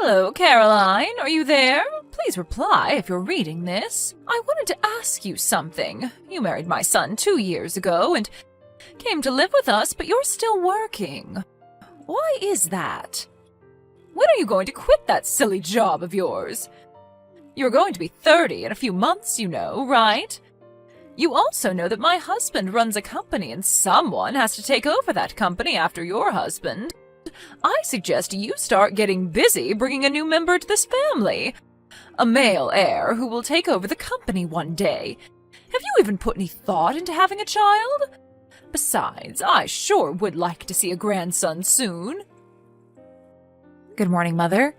Hello, Caroline. Are you there? Please reply if you're reading this. I wanted to ask you something. You married my son 2 years ago and came to live with us, but you're still working. Why is that? When are you going to quit that silly job of yours? You're going to be 30 in a few months, you know, right? You also know that my husband runs a company and someone has to take over that company after your husband. I suggest you start getting busy bringing a new member to this family. A male heir who will take over the company one day. Have you even put any thought into having a child? Besides, I sure would like to see a grandson soon. Good morning, Mother.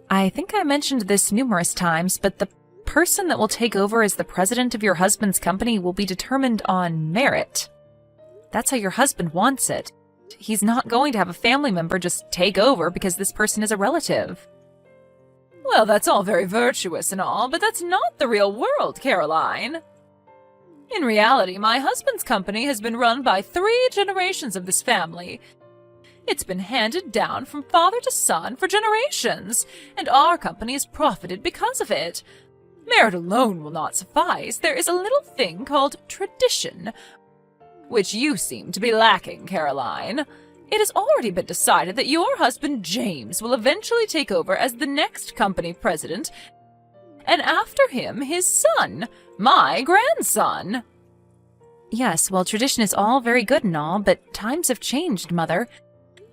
I think I mentioned this numerous times, but the person that will take over as the president of your husband's company will be determined on merit. That's how your husband wants it. He's not going to have a family member just take over because this person is a relative. Well, that's all very virtuous and all, but that's not the real world, Caroline. In reality, my husband's company has been run by 3 generations of this family. It's been handed down from father to son for generations, and our company has profited because of it. Merit alone will not suffice. There is a little thing called tradition, which you seem to be lacking, Caroline. It has already been decided that your husband James will eventually take over as the next company president, and after him his son, my grandson. Yes, well, tradition is all very good and all, but times have changed, Mother.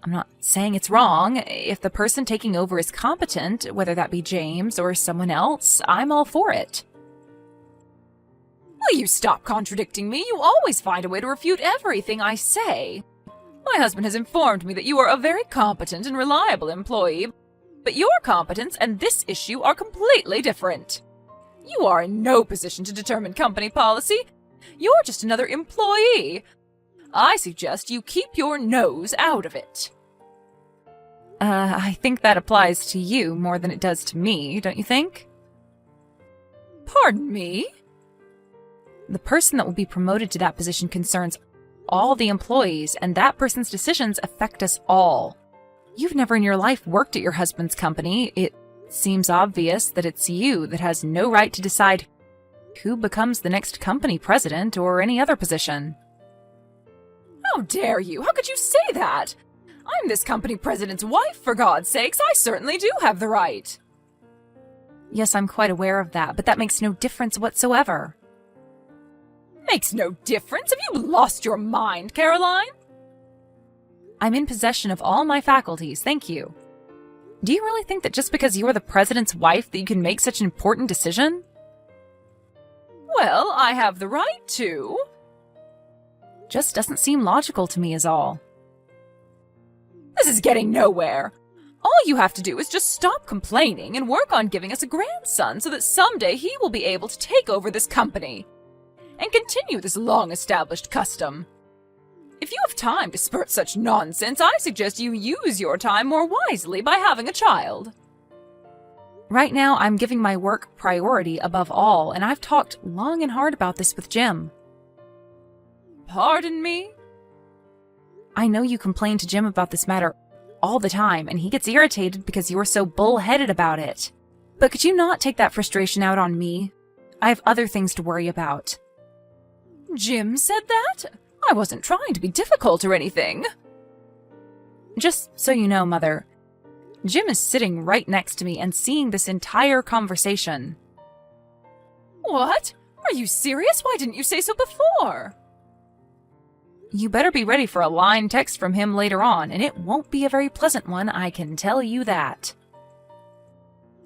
I'm not saying it's wrong. If the person taking over is competent, whether that be James or someone else, I'm all for it. Will you stop contradicting me? You always find a way to refute everything I say. My husband has informed me that you are a very competent and reliable employee, but your competence and this issue are completely different. You are in no position to determine company policy. You're just another employee. I suggest you keep your nose out of it. I think that applies to you more than it does to me, don't you think? Pardon me? The person that will be promoted to that position concerns all the employees, and that person's decisions affect us all. You've never in your life worked at your husband's company. It seems obvious that it's you that has no right to decide who becomes the next company president or any other position. How dare you? How could you say that? I'm this company president's wife, for God's sakes. I certainly do have the right. Yes, I'm quite aware of that, but that makes no difference whatsoever. Makes no difference? Have you lost your mind, Caroline? I'm in possession of all my faculties, thank you. Do you really think that just because you're the president's wife that you can make such an important decision? Well, I have the right to. Just doesn't seem logical to me is all. This is getting nowhere. All you have to do is just stop complaining and work on giving us a grandson so that someday he will be able to take over this company and continue this long-established custom. If you have time to spurt such nonsense, I suggest you use your time more wisely by having a child. Right now, I'm giving my work priority above all, and I've talked long and hard about this with Jim. Pardon me? I know you complain to Jim about this matter all the time, and he gets irritated because you're so bullheaded about it. But could you not take that frustration out on me? I have other things to worry about. Jim said that? I wasn't trying to be difficult or anything. Just so you know, Mother, Jim is sitting right next to me and seeing this entire conversation. What? Are you serious? Why didn't you say so before? You better be ready for a line text from him later on, and it won't be a very pleasant one, I can tell you that.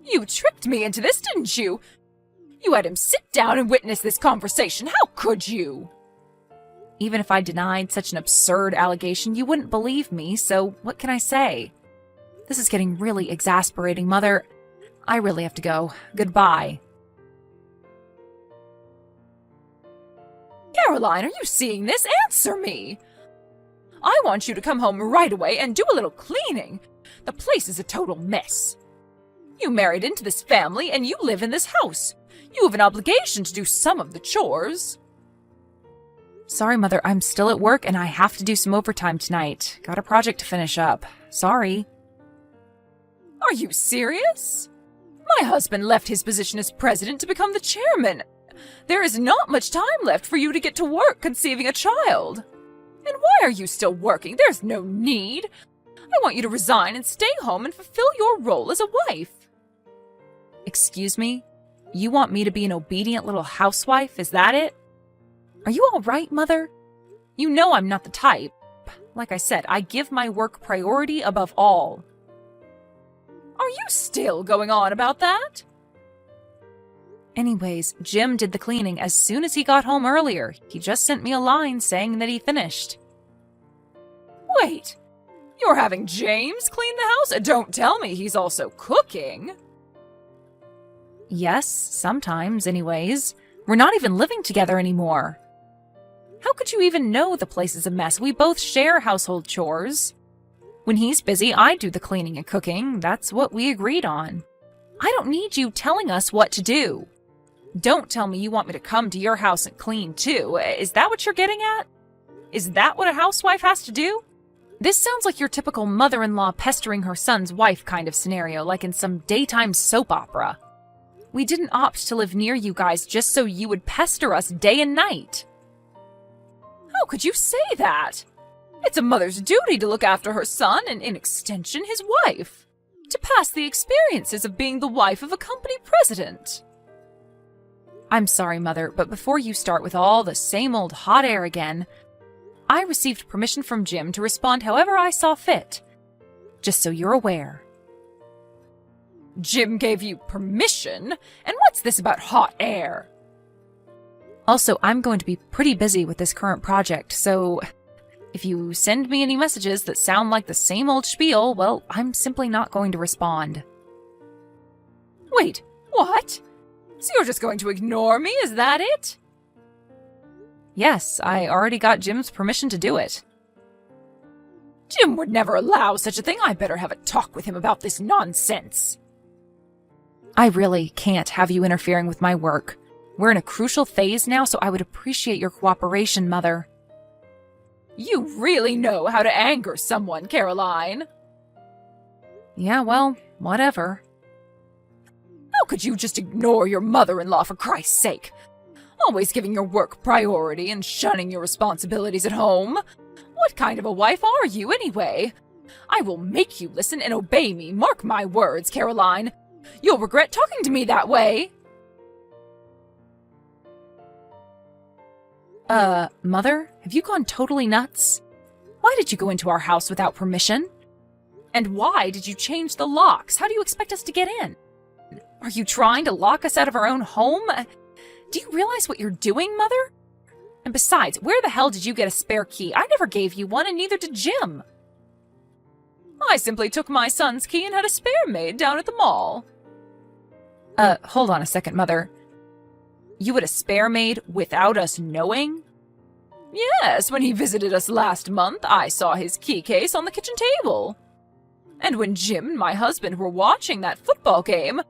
You tricked me into this, didn't you? You had him sit down and witness this conversation. How could you? Even if I denied such an absurd allegation, you wouldn't believe me, so what can I say? This is getting really exasperating, Mother. I really have to go. Goodbye. Caroline, are you seeing this? Answer me! I want you to come home right away and do a little cleaning. The place is a total mess. You married into this family and you live in this house. You have an obligation to do some of the chores. Sorry, Mother, I'm still at work and I have to do some overtime tonight. Got a project to finish up. Sorry. Are you serious? My husband left his position as president to become the chairman. There is not much time left for you to get to work conceiving a child. And why are you still working? There's no need. I want you to resign and stay home and fulfill your role as a wife. Excuse me? You want me to be an obedient little housewife, is that it? Are you all right, Mother? You know I'm not the type. Like I said, I give my work priority above all. Are you still going on about that? Anyways, Jim did the cleaning as soon as he got home earlier. He just sent me a line saying that he finished. Wait, you're having James clean the house? Don't tell me he's also cooking. Yes, sometimes, anyways. We're not even living together anymore. How could you even know the place is a mess? We both share household chores. When he's busy, I do the cleaning and cooking. That's what we agreed on. I don't need you telling us what to do. Don't tell me you want me to come to your house and clean too. Is that what you're getting at? Is that what a housewife has to do? This sounds like your typical mother-in-law pestering her son's wife kind of scenario, like in some daytime soap opera. We didn't opt to live near you guys just so you would pester us day and night. How could you say that? It's a mother's duty to look after her son and, in extension, his wife. To pass the experiences of being the wife of a company president. I'm sorry, Mother, but before you start with all the same old hot air again, I received permission from Jim to respond however I saw fit. Just so you're aware. Jim gave you permission? And what's this about hot air? Also, I'm going to be pretty busy with this current project, so if you send me any messages that sound like the same old spiel, well, I'm simply not going to respond. Wait, what? So you're just going to ignore me, is that it? Yes, I already got Jim's permission to do it. Jim would never allow such a thing. I better have a talk with him about this nonsense. I really can't have you interfering with my work. We're in a crucial phase now, so I would appreciate your cooperation, Mother. You really know how to anger someone, Caroline. Yeah, well, whatever. How could you just ignore your mother-in-law, for Christ's sake? Always giving your work priority and shunning your responsibilities at home. What kind of a wife are you, anyway? I will make you listen and obey me, mark my words, Caroline. You'll regret talking to me that way. Mother, have you gone totally nuts? Why did you go into our house without permission? And why did you change the locks? How do you expect us to get in? Are you trying to lock us out of our own home? Do you realize what you're doing, Mother? And besides, where the hell did you get a spare key? I never gave you one, and neither did Jim. I simply took my son's key and had a spare made down at the mall. Hold on a second, Mother. You had a spare made without us knowing? Yes, when he visited us last month, I saw his key case on the kitchen table. And when Jim and my husband were watching that football game,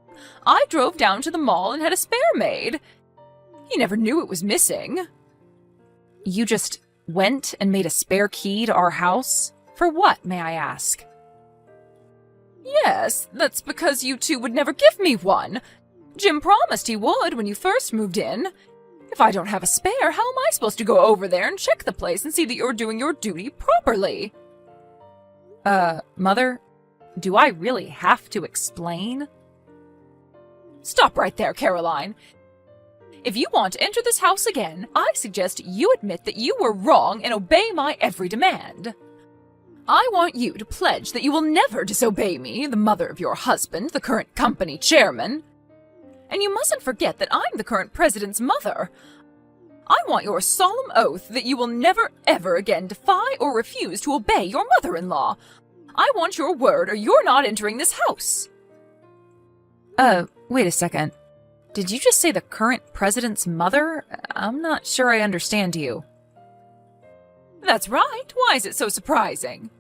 I drove down to the mall and had a spare made. He never knew it was missing. You just went and made a spare key to our house? For what, may I ask? Yes, that's because you two would never give me one. Jim promised he would when you first moved in. If I don't have a spare, how am I supposed to go over there and check the place and see that you're doing your duty properly? Mother, do I really have to explain? Stop right there, Caroline. If you want to enter this house again, I suggest you admit that you were wrong and obey my every demand. I want you to pledge that you will never disobey me, the mother of your husband, the current company chairman. And you mustn't forget that I'm the current president's mother. I want your solemn oath that you will never, ever again defy or refuse to obey your mother-in-law. I want your word or you're not entering this house. Wait a second. Did you just say the current president's mother? I'm not sure I understand you. That's right. Why is it so surprising?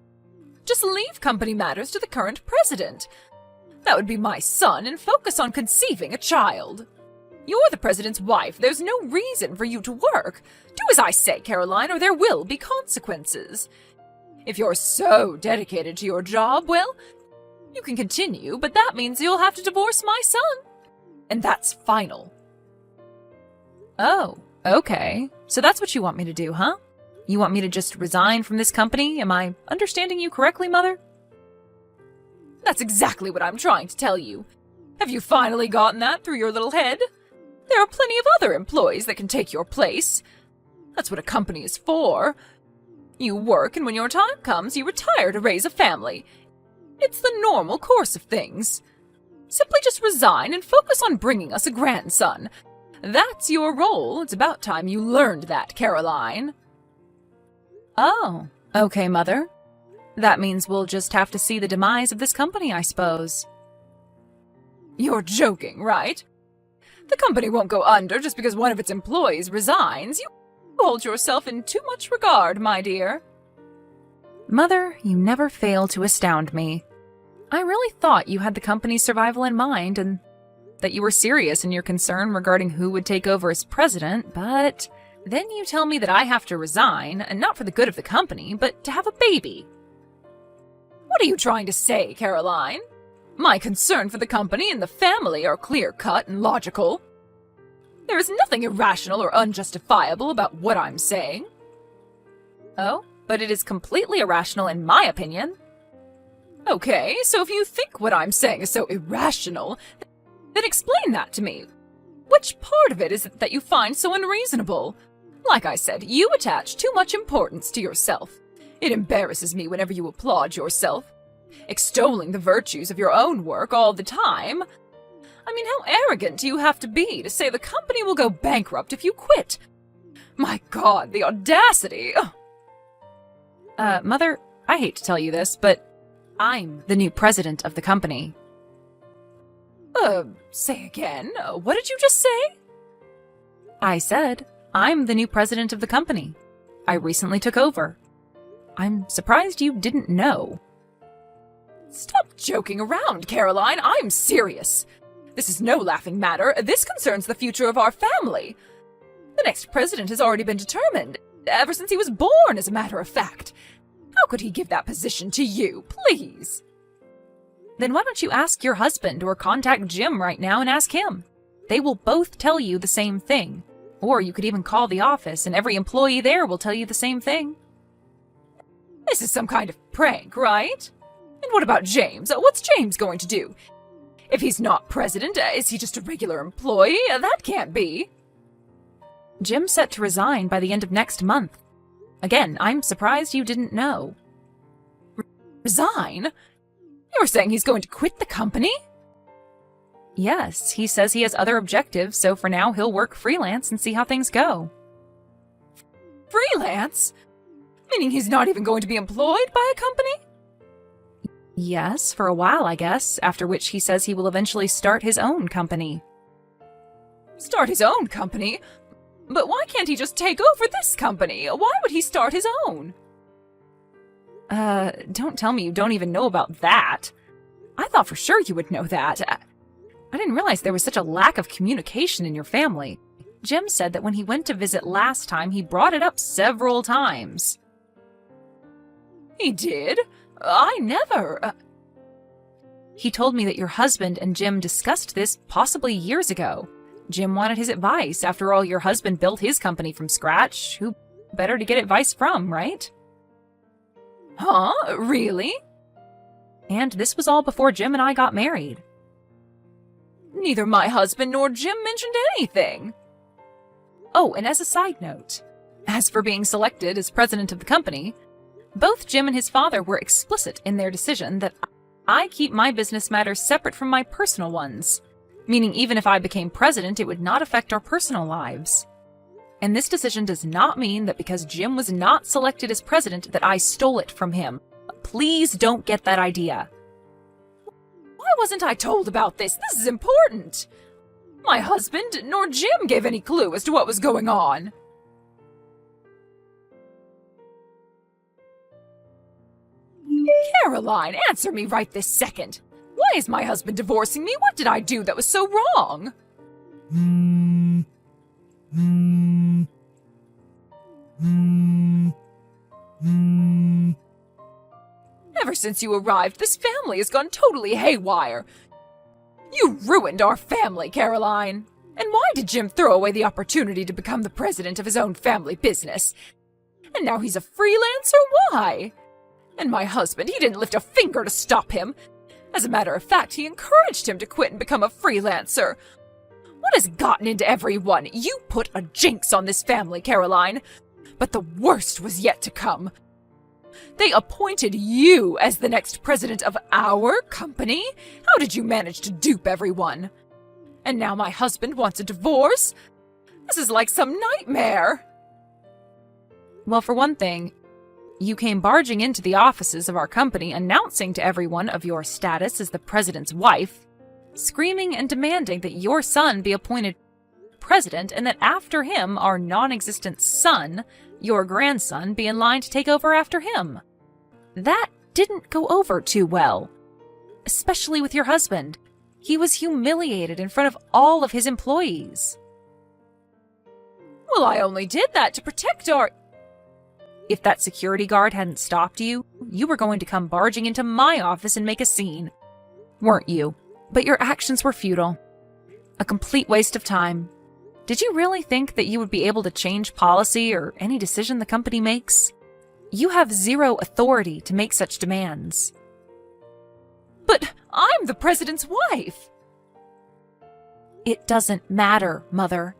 Just leave company matters to the current president. That would be my son, and focus on conceiving a child. You're the president's wife. There's no reason for you to work. Do as I say, Caroline, or there will be consequences. If you're so dedicated to your job, well, You can continue, but that means you'll have to divorce my son. And that's final. Oh, okay. So that's what you want me to do, huh? You want me to just resign from this company? Am I understanding you correctly, Mother? That's exactly what I'm trying to tell you. Have you finally gotten that through your little head? There are plenty of other employees that can take your place. That's what a company is for. You work, and when your time comes, you retire to raise a family. It's the normal course of things. Simply just resign and focus on bringing us a grandson. That's your role. It's about time you learned that, Caroline. Oh, okay, Mother. That means we'll just have to see the demise of this company, I suppose. You're joking, right? The company won't go under just because one of its employees resigns. You hold yourself in too much regard, my dear. Mother, you never fail to astound me. I really thought you had the company's survival in mind and that you were serious in your concern regarding who would take over as president, but then you tell me that I have to resign, and not for the good of the company, but to have a baby. What are you trying to say, Caroline? My concern for the company and the family are clear-cut and logical. There is nothing irrational or unjustifiable about what I'm saying. Oh, but it is completely irrational in my opinion. Okay, so if you think what I'm saying is so irrational, then explain that to me. Which part of it is it that you find so unreasonable? Like I said, you attach too much importance to yourself. It embarrasses me whenever you applaud yourself, extolling the virtues of your own work all the time. I mean, how arrogant do you have to be to say the company will go bankrupt if you quit? My God, the audacity! Mother, I hate to tell you this, but I'm the new president of the company. Say again? What did you just say? I said, I'm the new president of the company. I recently took over. I'm surprised you didn't know. Stop joking around, Caroline. I'm serious. This is no laughing matter. This concerns the future of our family. The next president has already been determined, ever since he was born, as a matter of fact. How could he give that position to you, please? Then why don't you ask your husband or contact Jim right now and ask him? They will both tell you the same thing. Or you could even call the office and every employee there will tell you the same thing. This is some kind of prank, right? And what about James? What's James going to do? If he's not president, is he just a regular employee? That can't be. Jim's set to resign by the end of next month. Again, I'm surprised you didn't know. Resign? You're saying he's going to quit the company? Yes, he says he has other objectives, so for now he'll work freelance and see how things go. Freelance? Meaning he's not even going to be employed by a company? Yes, for a while, I guess, after which he says he will eventually start his own company. Start his own company? But why can't he just take over this company? Why would he start his own? Don't tell me you don't even know about that. I thought for sure you would know that. I didn't realize there was such a lack of communication in your family. Jim said that when he went to visit last time, he brought it up several times. He did? I never... He told me that your husband and Jim discussed this possibly years ago. Jim wanted his advice. After all, your husband built his company from scratch. Who better to get advice from, right? Huh? Really? And this was all before Jim and I got married. Neither my husband nor Jim mentioned anything. Oh, and as a side note, as for being selected as president of the company, both Jim and his father were explicit in their decision that I keep my business matters separate from my personal ones, meaning even if I became president, it would not affect our personal lives. And this decision does not mean that because Jim was not selected as president that I stole it from him. Please don't get that idea. Why wasn't I told about this? This is important. My husband nor Jim gave any clue as to what was going on. Caroline, answer me right this second. Why is my husband divorcing me? What did I do that was so wrong? Ever since you arrived, this family has gone totally haywire. You ruined our family, Caroline. And why did Jim throw away the opportunity to become the president of his own family business? And now he's a freelancer? Why? And my husband, he didn't lift a finger to stop him. As a matter of fact, he encouraged him to quit and become a freelancer. What has gotten into everyone? You put a jinx on this family, Caroline. But the worst was yet to come. They appointed you as the next president of our company? How did you manage to dupe everyone? And now my husband wants a divorce? This is like some nightmare. Well, for one thing, you came barging into the offices of our company announcing to everyone of your status as the president's wife, screaming and demanding that your son be appointed president and that after him, our non-existent son, your grandson, be in line to take over after him. That didn't go over too well, especially with your husband. He was humiliated in front of all of his employees. Well, I only did that to protect our... If that security guard hadn't stopped you, you were going to come barging into my office and make a scene. Weren't you? But your actions were futile. A complete waste of time. Did you really think that you would be able to change policy or any decision the company makes? You have zero authority to make such demands. But I'm the president's wife. It doesn't matter, Mother.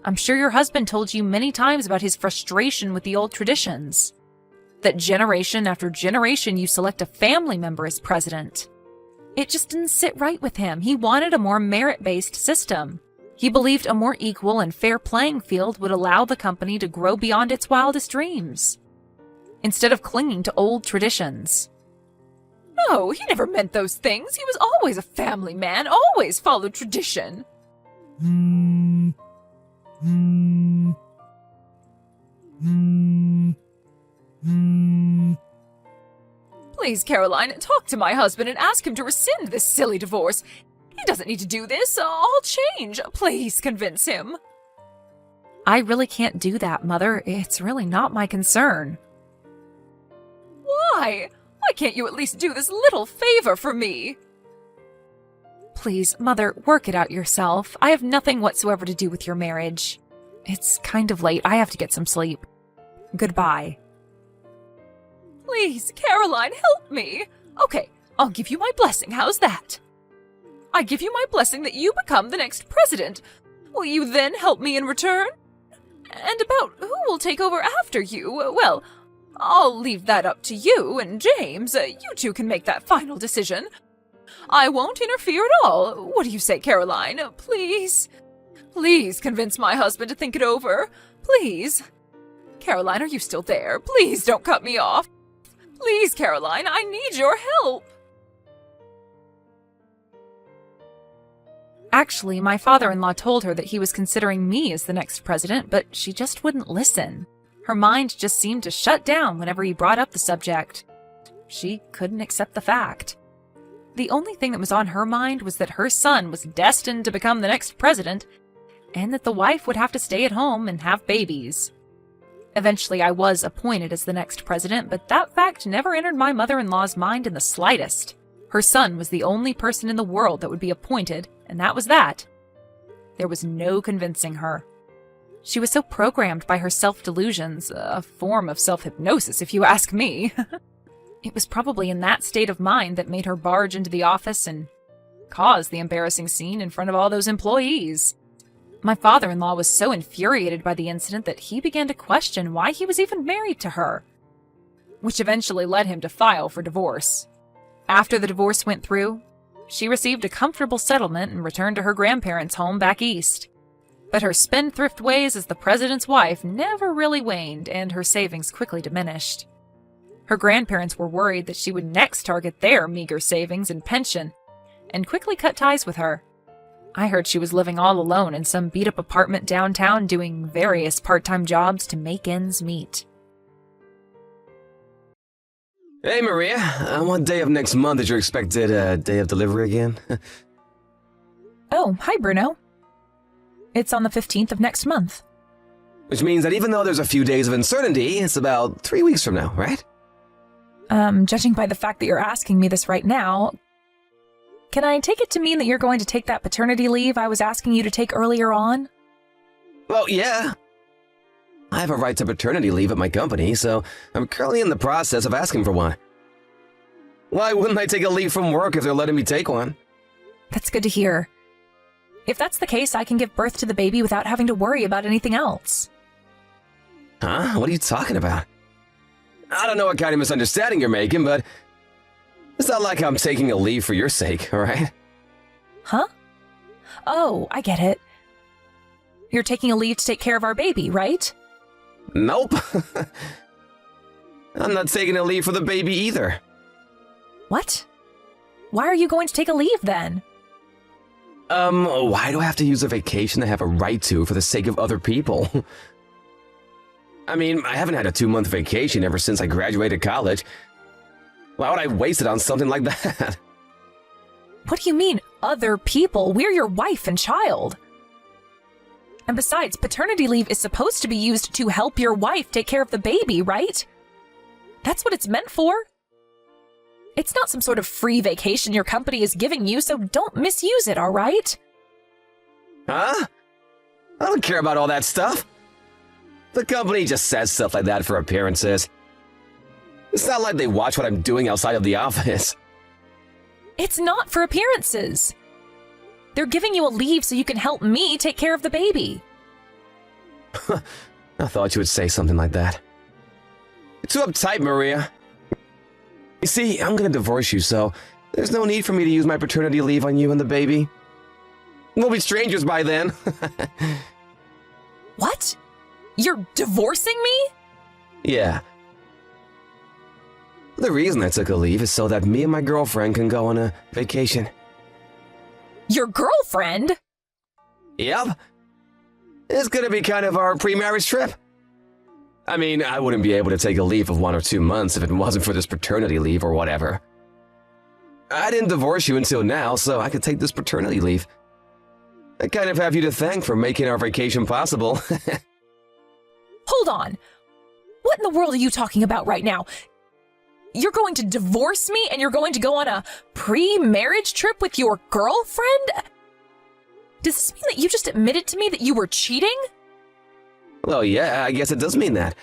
I'm sure your husband told you many times about his frustration with the old traditions. That generation after generation you select a family member as president. It just didn't sit right with him. He wanted a more merit-based system. He believed a more equal and fair playing field would allow the company to grow beyond its wildest dreams, instead of clinging to old traditions. No, he never meant those things. He was always a family man, always followed tradition. Please, Caroline, talk to my husband and ask him to rescind this silly divorce. He doesn't need to do this. I'll change. Please convince him. I really can't do that, Mother. It's really not my concern. Why? Why can't you at least do this little favor for me? Please, Mother, work it out yourself. I have nothing whatsoever to do with your marriage. It's kind of late. I have to get some sleep. Goodbye. Please, Caroline, help me. Okay, I'll give you my blessing. How's that? I give you my blessing that you become the next president. Will you then help me in return? And about who will take over after you, well, I'll leave that up to you and James. You two can make that final decision. I won't interfere at all. What do you say, Caroline? Please? Please convince my husband to think it over. Please? Caroline, are you still there? Please don't cut me off. Please, Caroline, I need your help. Actually, my father-in-law told her that he was considering me as the next president, but she just wouldn't listen. Her mind just seemed to shut down whenever he brought up the subject. She couldn't accept the fact. The only thing that was on her mind was that her son was destined to become the next president, and that the wife would have to stay at home and have babies. Eventually, I was appointed as the next president, but that fact never entered my mother-in-law's mind in the slightest. Her son was the only person in the world that would be appointed, and that was that. There was no convincing her. She was so programmed by her self-delusions, a form of self-hypnosis if you ask me. It was probably in that state of mind that made her barge into the office and cause the embarrassing scene in front of all those employees. My father-in-law was so infuriated by the incident that he began to question why he was even married to her, which eventually led him to file for divorce. After the divorce went through, she received a comfortable settlement and returned to her grandparents' home back east. But her spendthrift ways as the president's wife never really waned, and her savings quickly diminished. Her grandparents were worried that she would next target their meager savings and pension, and quickly cut ties with her. I heard she was living all alone in some beat-up apartment downtown doing various part-time jobs to make ends meet. Hey, Maria. What day of next month is your expected day of delivery again? Oh, hi, Bruno. It's on the 15th of next month. Which means that even though there's a few days of uncertainty, it's about 3 weeks from now, right? Judging by the fact that you're asking me this right now, can I take it to mean that you're going to take that paternity leave I was asking you to take earlier on? Well, yeah. I have a right to paternity leave at my company, so I'm currently in the process of asking for one. Why wouldn't I take a leave from work if they're letting me take one? That's good to hear. If that's the case, I can give birth to the baby without having to worry about anything else. Huh? What are you talking about? I don't know what kind of misunderstanding you're making, but it's not like I'm taking a leave for your sake, alright? Huh? Oh, I get it. You're taking a leave to take care of our baby, right? Nope. I'm not taking a leave for the baby either. What? Why are you going to take a leave then? Why do I have to use a vacation I have a right to for the sake of other people? I mean, I haven't had a 2-month vacation ever since I graduated college. Why would I waste it on something like that? What do you mean, other people? We're your wife and child. And besides, paternity leave is supposed to be used to help your wife take care of the baby, right? That's what it's meant for. It's not some sort of free vacation your company is giving you, so don't misuse it, all right? Huh? I don't care about all that stuff. The company just says stuff like that for appearances. It's not like they watch what I'm doing outside of the office. It's not for appearances. They're giving you a leave so you can help me take care of the baby. I thought you would say something like that. You're too uptight, Maria. You see, I'm gonna divorce you, so there's no need for me to use my paternity leave on you and the baby. We'll be strangers by then. What? You're divorcing me? Yeah. The reason I took a leave is so that me and my girlfriend can go on a vacation. Your girlfriend? Yep. It's gonna be kind of our pre-marriage trip. I mean, I wouldn't be able to take a leave of 1 or 2 months if it wasn't for this paternity leave or whatever. I didn't divorce you until now, so I could take this paternity leave. I kind of have you to thank for making our vacation possible. Hold on. What in the world are you talking about right now? You're going to divorce me and you're going to go on a pre-marriage trip with your girlfriend? Does this mean that you just admitted to me that you were cheating? Well, yeah, I guess it does mean that.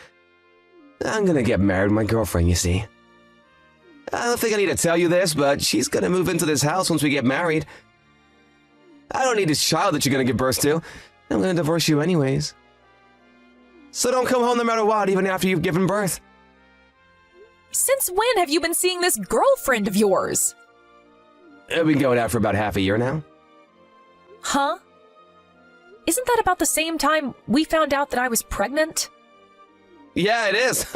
I'm gonna get married with my girlfriend, you see. I don't think I need to tell you this, but she's gonna move into this house once we get married. I don't need this child that you're gonna give birth to. I'm gonna divorce you anyways. So don't come home no matter what, even after you've given birth. Since when have you been seeing this girlfriend of yours? We've been going out for about half a year now. Huh? Isn't that about the same time we found out that I was pregnant? Yeah, it is.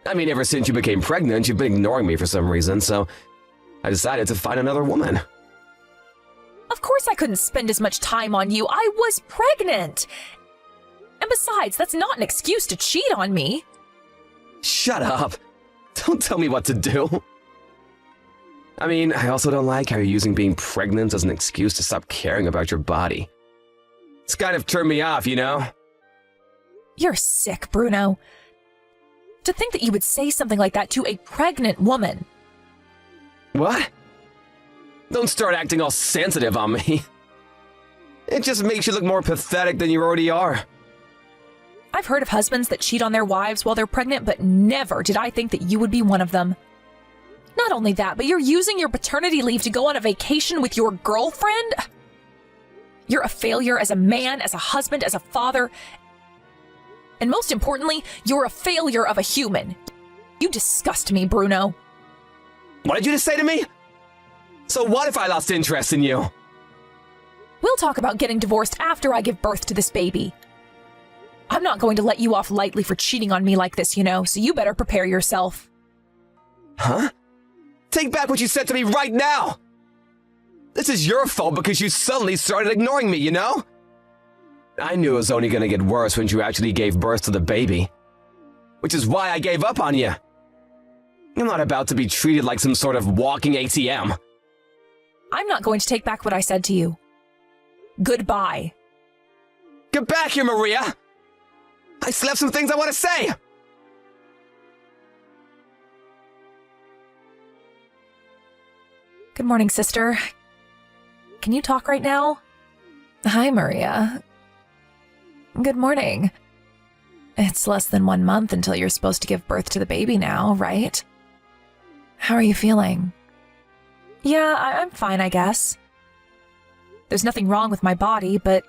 I mean, ever since you became pregnant, you've been ignoring me for some reason, so I decided to find another woman. Of course I couldn't spend as much time on you. I was pregnant. And besides, that's not an excuse to cheat on me. Shut up. Don't tell me what to do. I mean, I also don't like how you're using being pregnant as an excuse to stop caring about your body. It's kind of turned me off, you know? You're sick, Bruno. To think that you would say something like that to a pregnant woman. What? Don't start acting all sensitive on me. It just makes you look more pathetic than you already are. I've heard of husbands that cheat on their wives while they're pregnant, but never did I think that you would be one of them. Not only that, but you're using your paternity leave to go on a vacation with your girlfriend? You're a failure as a man, as a husband, as a father. And most importantly, you're a failure of a human. You disgust me, Bruno. What did you just say to me? So what if I lost interest in you? We'll talk about getting divorced after I give birth to this baby. I'm not going to let you off lightly for cheating on me like this, you know, so you better prepare yourself. Huh? Take back what you said to me right now! This is your fault because you suddenly started ignoring me, you know? I knew it was only gonna get worse when you actually gave birth to the baby. Which is why I gave up on you. I'm not about to be treated like some sort of walking ATM. I'm not going to take back what I said to you. Goodbye. Get back here, Maria! I still have some things I want to say! Good morning, sister. Can you talk right now? Hi, Maria. Good morning. It's less than 1 month until you're supposed to give birth to the baby now, right? How are you feeling? Yeah, I'm fine, I guess. There's nothing wrong with my body, but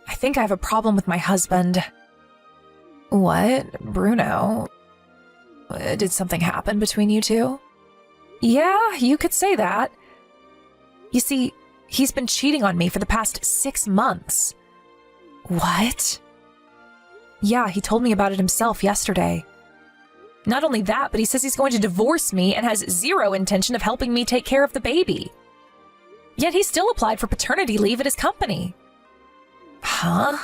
I think I have a problem with my husband. What? Bruno? Did something happen between you two? Yeah, you could say that. You see, he's been cheating on me for the past 6 months. What? Yeah, he told me about it himself yesterday. Not only that, but he says he's going to divorce me and has zero intention of helping me take care of the baby. Yet he still applied for paternity leave at his company. Huh?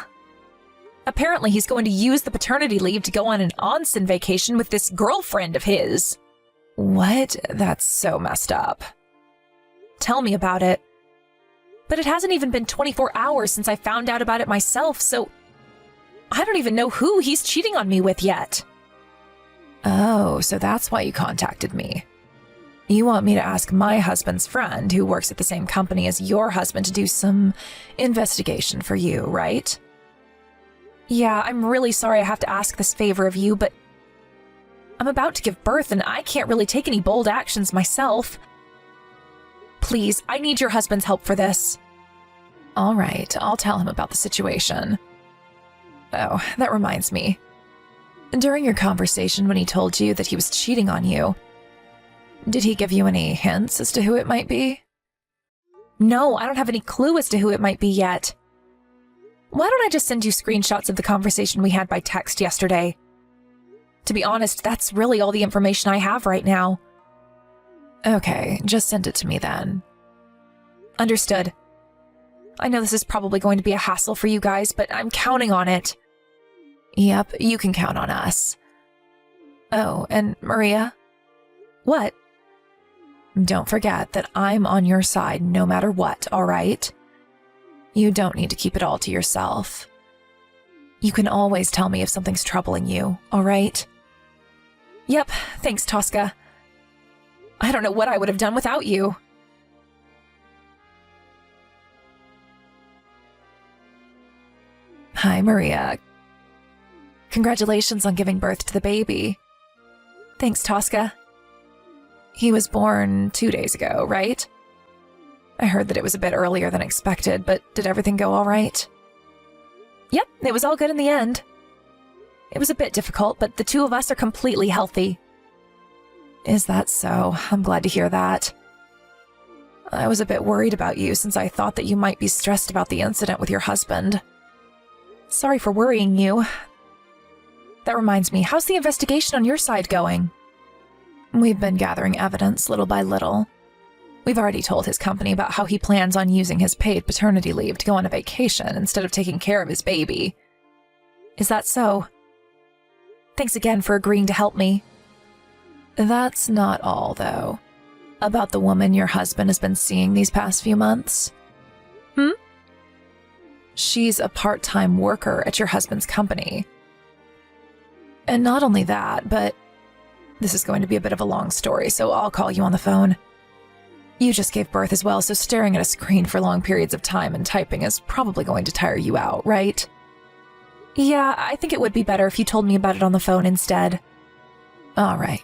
Apparently he's going to use the paternity leave to go on an onsen vacation with this girlfriend of his. What? That's so messed up. Tell me about it. But it hasn't even been 24 hours since I found out about it myself, so I don't even know who he's cheating on me with yet. Oh, so that's why you contacted me. You want me to ask my husband's friend, who works at the same company as your husband, to do some investigation for you, right? Yeah, I'm really sorry I have to ask this favor of you, but I'm about to give birth and I can't really take any bold actions myself. Please, I need your husband's help for this. All right, I'll tell him about the situation. Oh, that reminds me. During your conversation when he told you that he was cheating on you, did he give you any hints as to who it might be? No, I don't have any clue as to who it might be yet. Why don't I just send you screenshots of the conversation we had by text yesterday? To be honest, that's really all the information I have right now. Okay, just send it to me then. Understood. I know this is probably going to be a hassle for you guys, but I'm counting on it. Yep, you can count on us. Oh, and Maria? What? Don't forget that I'm on your side no matter what, all right? You don't need to keep it all to yourself. You can always tell me if something's troubling you, all right? Yep, thanks, Tosca. I don't know what I would have done without you. Hi, Maria. Congratulations on giving birth to the baby. Thanks, Tosca. He was born 2 days ago, right? I heard that it was a bit earlier than expected, but did everything go all right? Yep, it was all good in the end. It was a bit difficult, but the two of us are completely healthy. Is that so? I'm glad to hear that. I was a bit worried about you since I thought that you might be stressed about the incident with your husband. Sorry for worrying you. That reminds me, how's the investigation on your side going? We've been gathering evidence little by little. We've already told his company about how he plans on using his paid paternity leave to go on a vacation instead of taking care of his baby. Is that so? Thanks again for agreeing to help me. That's not all, though. About the woman your husband has been seeing these past few months. She's a part-time worker at your husband's company. And not only that, but this is going to be a bit of a long story, so I'll call you on the phone. You just gave birth as well, so staring at a screen for long periods of time and typing is probably going to tire you out, right? Yeah, I think it would be better if you told me about it on the phone instead. All right.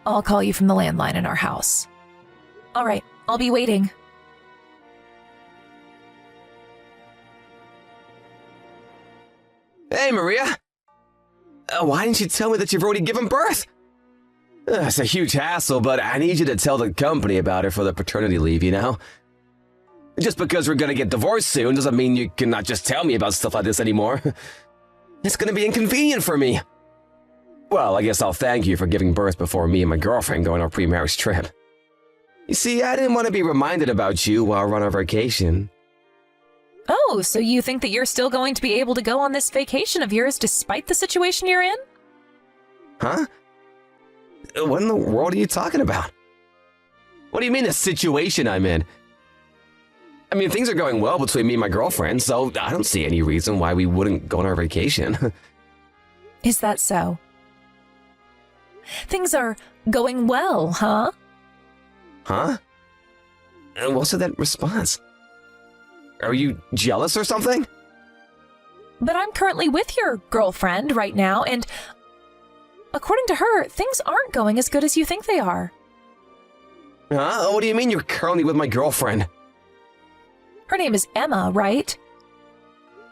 I'll call you from the landline in our house. All right, I'll be waiting. Hey, Maria! Why didn't you tell me that you've already given birth? It's a huge hassle, but I need you to tell the company about it for the paternity leave, you know? Just because we're gonna get divorced soon doesn't mean you cannot just tell me about stuff like this anymore. It's gonna be inconvenient for me. Well, I guess I'll thank you for giving birth before me and my girlfriend go on our pre-marriage trip. You see, I didn't want to be reminded about you while we're on our vacation. Oh, so you think that you're still going to be able to go on this vacation of yours despite the situation you're in? Huh? What in the world are you talking about? What do you mean the situation I'm in? I mean, things are going well between me and my girlfriend, so I don't see any reason why we wouldn't go on our vacation. Is that so? Things are going well, huh? Huh? What's with that response? Are you jealous or something? But I'm currently with your girlfriend right now, and according to her, things aren't going as good as you think they are. Huh? What do you mean you're currently with my girlfriend? Her name is Emma, right?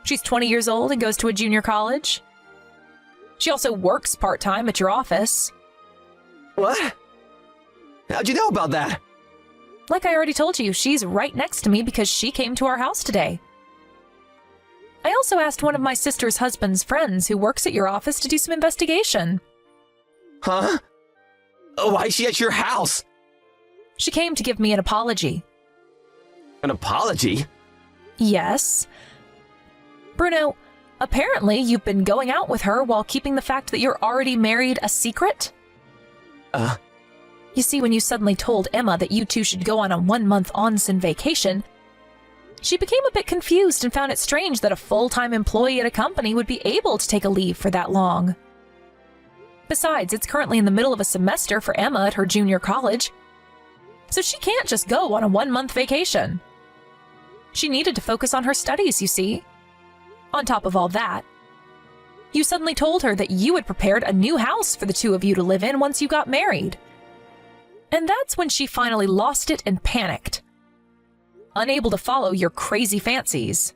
She's 20 years old and goes to a junior college. She also works part-time at your office. What? How'd you know about that? Like I already told you, she's right next to me because she came to our house today. I also asked one of my sister's husband's friends who works at your office to do some investigation. Huh? Why is she at your house? She came to give me an apology. An apology? Yes. Bruno, apparently you've been going out with her while keeping the fact that you're already married a secret? You see, when you suddenly told Emma that you two should go on a 1-month onsen vacation, she became a bit confused and found it strange that a full-time employee at a company would be able to take a leave for that long. Besides, it's currently in the middle of a semester for Emma at her junior college, so she can't just go on a 1-month vacation. She needed to focus on her studies, you see. On top of all that, you suddenly told her that you had prepared a new house for the two of you to live in once you got married. And that's when she finally lost it and panicked, unable to follow your crazy fancies.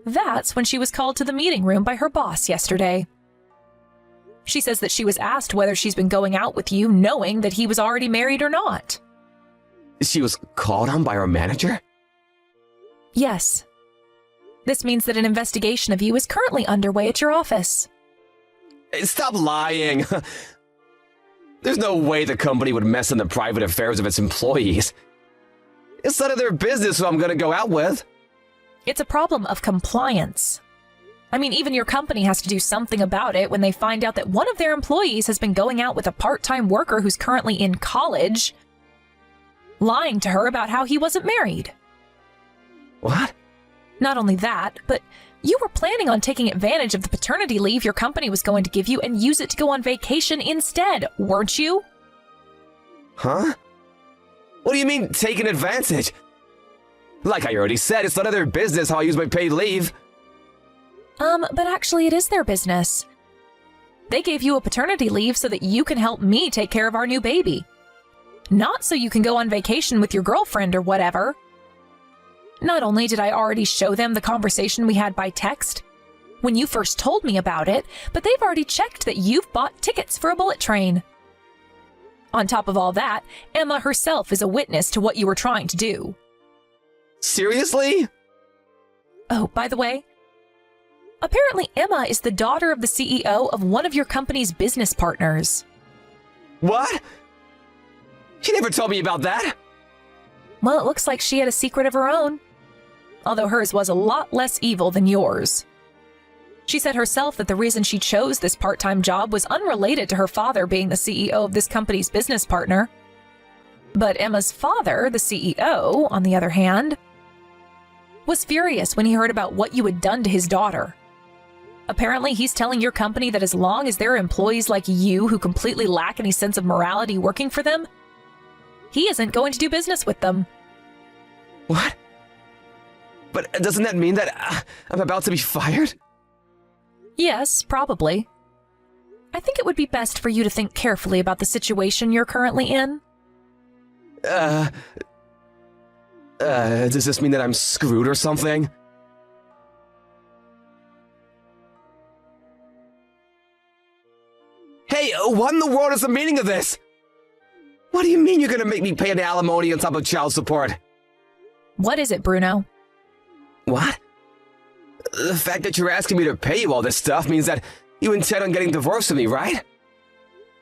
That's when she was called to the meeting room by her boss yesterday. She says that she was asked whether she's been going out with you knowing that he was already married or not. She was called on by her manager? Yes. This means that an investigation of you is currently underway at your office. Hey, stop lying! There's no way the company would mess in the private affairs of its employees. It's none of their business who I'm gonna go out with. It's a problem of compliance. I mean, even your company has to do something about it when they find out that one of their employees has been going out with a part-time worker who's currently in college, lying to her about how he wasn't married. What? Not only that, but you were planning on taking advantage of the paternity leave your company was going to give you and use it to go on vacation instead, weren't you? Huh? What do you mean, taking advantage? Like I already said, it's none of their business how I use my paid leave. But actually it is their business. They gave you a paternity leave so that you can help me take care of our new baby. Not so you can go on vacation with your girlfriend or whatever. Not only did I already show them the conversation we had by text when you first told me about it, but they've already checked that you've bought tickets for a bullet train. On top of all that, Emma herself is a witness to what you were trying to do. Seriously? Oh, by the way, apparently Emma is the daughter of the CEO of one of your company's business partners. What? She never told me about that. Well, it looks like she had a secret of her own, although hers was a lot less evil than yours. She said herself that the reason she chose this part-time job was unrelated to her father being the CEO of this company's business partner. But Emma's father, the CEO, on the other hand, was furious when he heard about what you had done to his daughter. Apparently, he's telling your company that as long as there are employees like you who completely lack any sense of morality working for them, he isn't going to do business with them. What? But doesn't that mean that I'm about to be fired? Yes, probably. I think it would be best for you to think carefully about the situation you're currently in. Does this mean that I'm screwed or something? Hey, what in the world is the meaning of this? What do you mean you're gonna make me pay an alimony on top of child support? What is it, Bruno? What? The fact that you're asking me to pay you all this stuff means that you intend on getting divorced with me, right?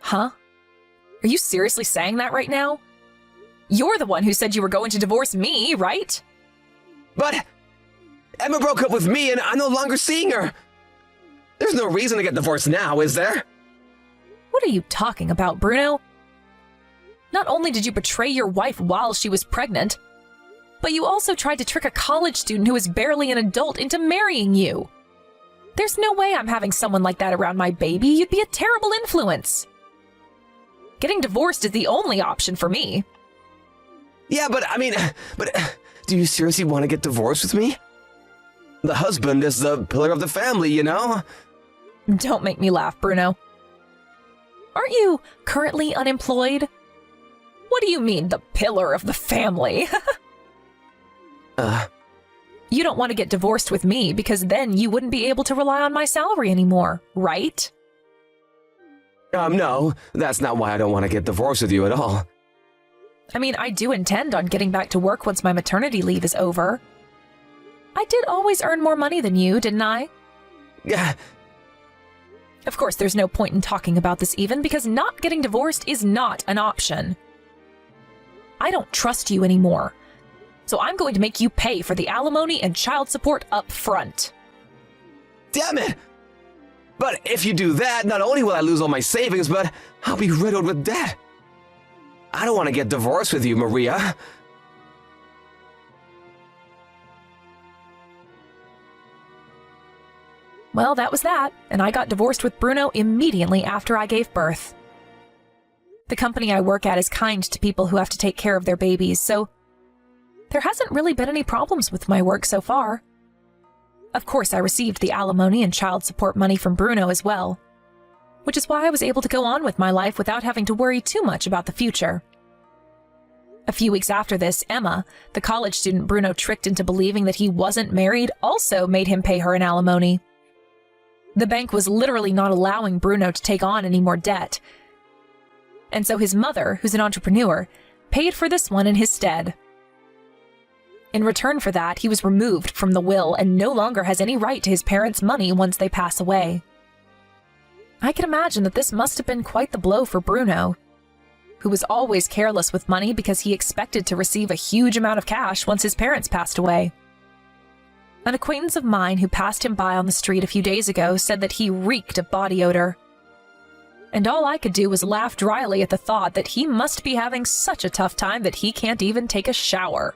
Huh? Are you seriously saying that right now? You're the one who said you were going to divorce me, right? But Emma broke up with me and I'm no longer seeing her. There's no reason to get divorced now, is there? What are you talking about, Bruno? Not only did you betray your wife while she was pregnant, but you also tried to trick a college student who is barely an adult into marrying you. There's no way I'm having someone like that around my baby. You'd be a terrible influence. Getting divorced is the only option for me. Yeah, but do you seriously want to get divorced with me? The husband is the pillar of the family, you know? Don't make me laugh, Bruno. Aren't you currently unemployed? What do you mean, the pillar of the family? You don't want to get divorced with me because then you wouldn't be able to rely on my salary anymore, right? No, that's not why I don't want to get divorced with you at all. I mean, I do intend on getting back to work once my maternity leave is over. I did always earn more money than you, didn't I? Yeah. Of course, there's no point in talking about this even, because not getting divorced is not an option. I don't trust you anymore, so I'm going to make you pay for the alimony and child support up front. Damn it! But if you do that, not only will I lose all my savings, but I'll be riddled with debt. I don't want to get divorced with you, Maria. Well, that was that, and I got divorced with Bruno immediately after I gave birth. The company I work at is kind to people who have to take care of their babies, so there hasn't really been any problems with my work so far. Of course, I received the alimony and child support money from Bruno as well, which is why I was able to go on with my life without having to worry too much about the future. A few weeks after this, Emma, the college student Bruno tricked into believing that he wasn't married, also made him pay her an alimony. The bank was literally not allowing Bruno to take on any more debt, and so his mother, who's an entrepreneur, paid for this one in his stead. In return for that, he was removed from the will and no longer has any right to his parents' money once they pass away. I can imagine that this must have been quite the blow for Bruno, who was always careless with money because he expected to receive a huge amount of cash once his parents passed away. An acquaintance of mine who passed him by on the street a few days ago said that he reeked of body odor. And all I could do was laugh dryly at the thought that he must be having such a tough time that he can't even take a shower.